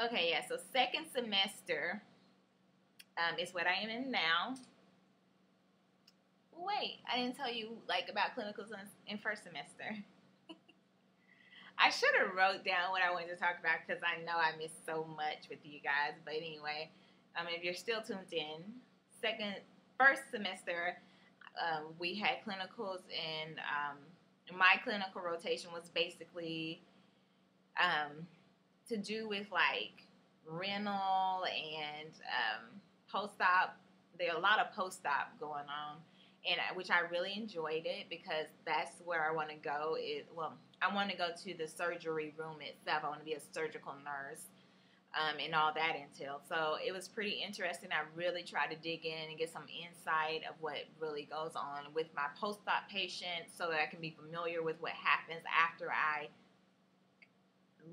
Okay, yeah. So second semester is what I am in now. Wait, I didn't tell you like about clinicals in first semester. I should have wrote down what I wanted to talk about because I know I missed so much with you guys. But anyway, if you're still tuned in, first semester, we had clinicals, and my clinical rotation was basically um, to do with like renal and post-op. There are a lot of post-op going on, and which I really enjoyed it because that's where I want to go. I want to go to the surgery room itself. I want to be a surgical nurse. And all that entails. So it was pretty interesting. I really tried to dig in and get some insight of what really goes on with my post-op patients so that I can be familiar with what happens after I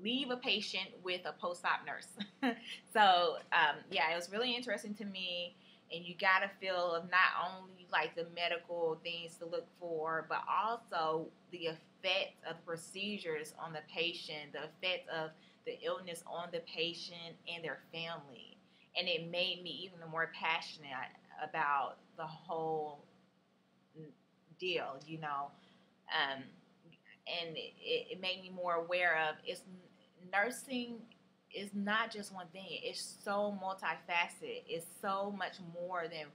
leave a patient with a post-op nurse. So yeah, it was really interesting to me, and you got a feel of not only like the medical things to look for, but also the effect of the procedures on the patient, the effect of the illness on the patient and their family. And it made me even more passionate about the whole deal, um, and it made me more aware of nursing is not just one thing. It's so multifaceted. It's so much more than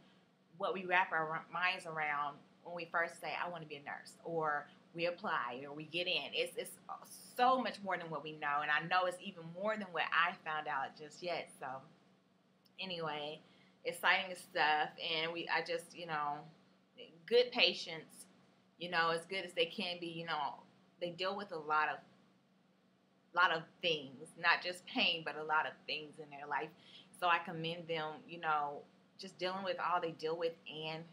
what we wrap our minds around when we first say, I want to be a nurse, or we apply, or we get in. It's so much more than what we know, and I know it's even more than what I found out just yet. So anyway, exciting stuff, and I just, good patients, as good as they can be, they deal with a lot of things, not just pain, but a lot of things in their life. So I commend them, just dealing with all they deal with, and,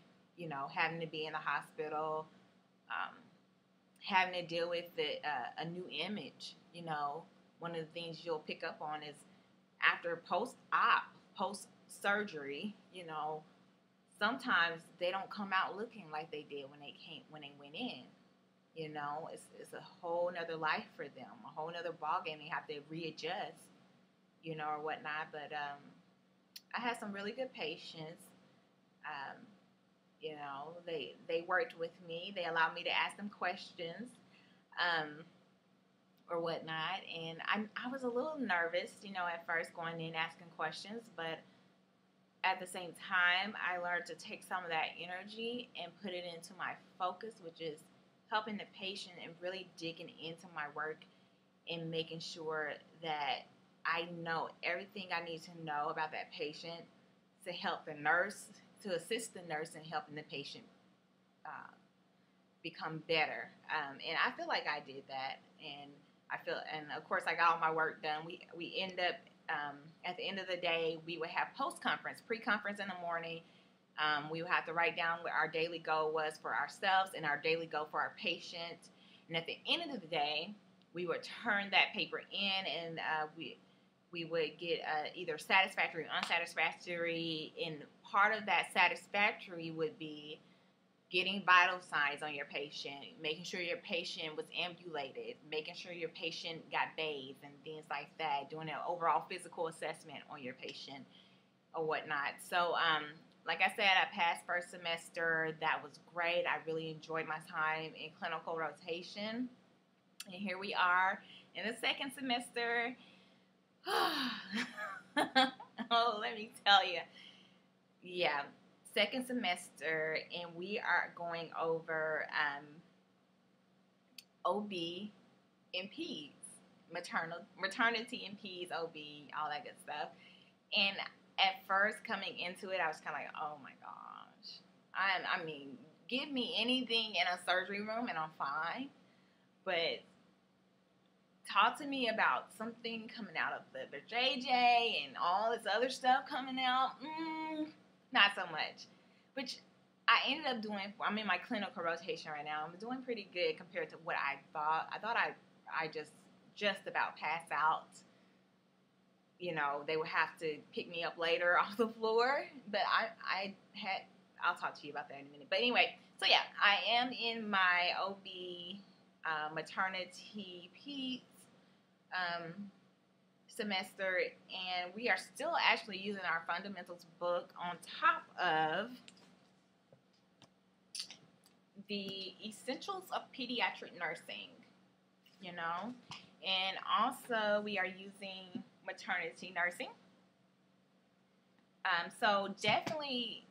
having to be in the hospital, um, having to deal with a new image. One of the things you'll pick up on is after post-op, post-surgery, sometimes they don't come out looking like they did when they went in. It's a whole nother life for them, a whole nother ball game. They have to readjust, or whatnot. But I had some really good patients. Um, they worked with me. They allowed me to ask them questions, um, or whatnot. And I was a little nervous, at first going in asking questions, but at the same time, I learned to take some of that energy and put it into my focus, which is helping the patient and really digging into my work and making sure that I know everything I need to know about that patient to help the nurse, to assist the nurse in helping the patient uh, become better. And I feel like I did that, and of course I got all my work done. We end up at the end of the day, we would have post-conference, pre-conference in the morning. We would have to write down what our daily goal was for ourselves and our daily goal for our patient. And at the end of the day, we would turn that paper in, and we would get either satisfactory or unsatisfactory. And part of that satisfactory would be getting vital signs on your patient, making sure your patient was ambulated, making sure your patient got bathed and things like that, doing an overall physical assessment on your patient or whatnot. So, like I said, I passed first semester. That was great. I really enjoyed my time in clinical rotation. And here we are in the second semester. Oh, let me tell you. Yeah, second semester, and we are going over OB and peds, maternity and peds, OB, all that good stuff. And at first coming into it, I was kind of like, oh my gosh. I mean, give me anything in a surgery room and I'm fine. But talk to me about something coming out of the JJ and all this other stuff coming out. Not so much. Which I ended up doing. I'm in my clinical rotation right now. I'm doing pretty good compared to what I thought. I thought I just about pass out. They would have to pick me up later off the floor. But I'll talk to you about that in a minute. But anyway, so yeah, I am in my OB maternity peds semester, and we are still actually using our fundamentals book on top of the essentials of pediatric nursing, you know, and also we are using maternity nursing. So definitely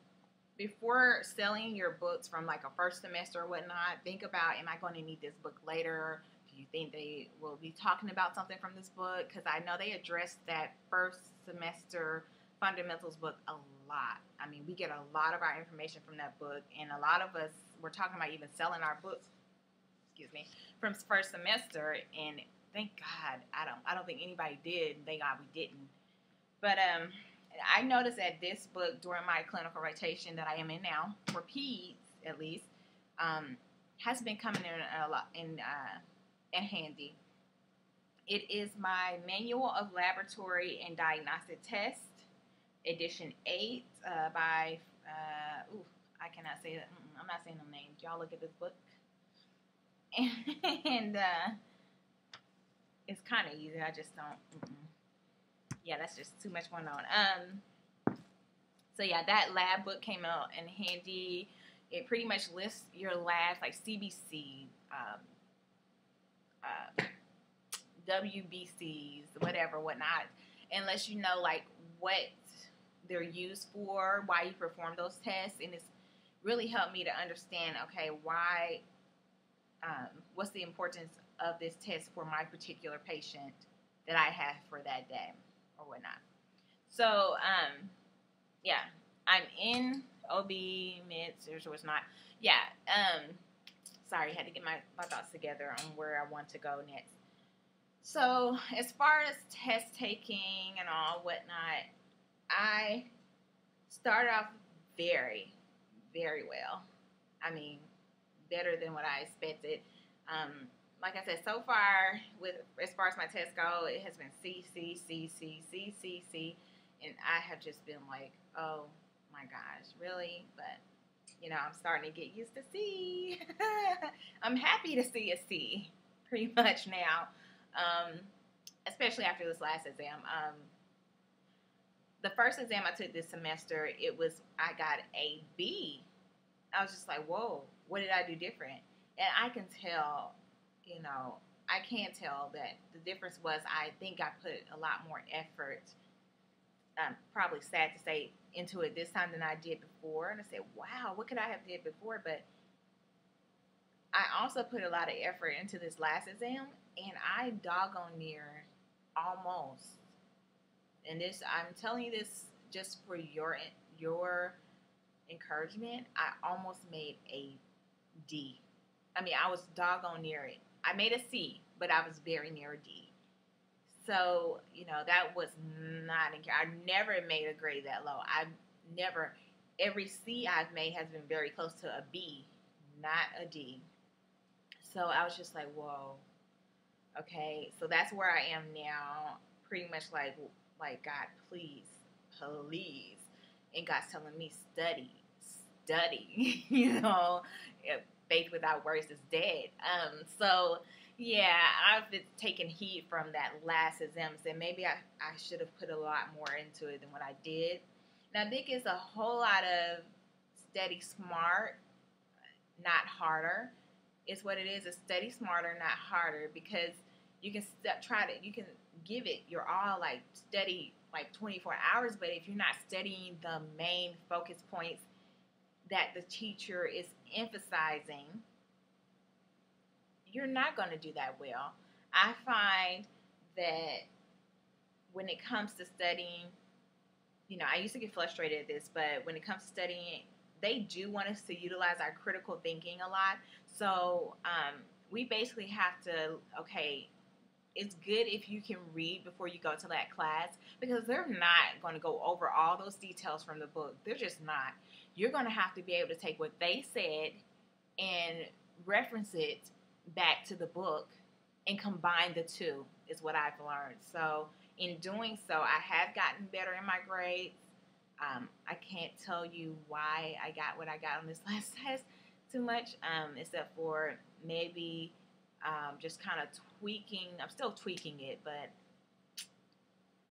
before selling your books from like a first semester or whatnot, think about, am I going to need this book later? Do you think they will be talking about something from this book? Because I know they addressed that first semester fundamentals book a lot. I mean, we get a lot of our information from that book, and a lot of us were talking about even selling our books, excuse me, from first semester. And thank God, I don't think anybody did. Thank God we didn't. But I noticed that this book during my clinical rotation that I am in now, for peds at least, has been coming in a lot in handy. It is my Manual of Laboratory and Diagnostic Tests, edition 8 by I cannot say that. I'm not saying no names. Y'all look at this book, and it's kind of easy. I just don't. Yeah, that's just too much going on. So yeah, that lab book came out in handy. It pretty much lists your labs like CBC, WBCs, whatever, whatnot, and lets you know like what they're used for, why you perform those tests, and it's really helped me to understand, okay, why, what's the importance of this test for my particular patient that I have for that day or whatnot. So, yeah, I'm in OB, mids, or it's not. Yeah, sorry, had to get my thoughts together on where I want to go next. So, as far as test taking and all whatnot, I started off very, very well. I mean, better than what I expected. Like I said, so far, with as far as my tests go, it has been C, C, C, C, C, C, C, and I have just been like, oh my gosh, really? But, you know, I'm starting to get used to C. I'm happy to see a C, pretty much now, especially after this last exam. The first exam I took this semester, I got a B. I was just like, whoa, what did I do different? And I can tell, you know, I can tell that the difference was I think I put a lot more effort, probably sad to say, into it this time than I did before. And I said, wow, what could I have did before? But I also put a lot of effort into this last exam, and I doggone near almost. And this, I'm telling you this just for your encouragement. I almost made a D. I mean, I was doggone near it. I made a C, but I was very near a D. So, you know, that was not in care. I never made a grade that low. Every C I've made has been very close to a B, not a D. So I was just like, whoa, okay. So that's where I am now, pretty much like God, please. And God's telling me, study. You know, faith without works is dead. So yeah, I've been taking heat from that last exam, and maybe I should have put a lot more into it than what I did. And I think it's a whole lot of steady smart, not harder. It's what it is. It's steady smarter, not harder, because you can you can give it your all, like study like 24 hours, but if you're not studying the main focus points that the teacher is emphasizing, you're not going to do that well. I find that when it comes to studying, you know, I used to get frustrated at this, but when it comes to studying, they do want us to utilize our critical thinking a lot. So we basically have to, okay, it's good if you can read before you go to that class, because they're not going to go over all those details from the book. They're just not. You're going to have to be able to take what they said and reference it back to the book and combine the two, is what I've learned. So in doing so, I have gotten better in my grades. I can't tell you why I got what I got on this last test too much, except for maybe just kind of tweaking. I'm still tweaking it, but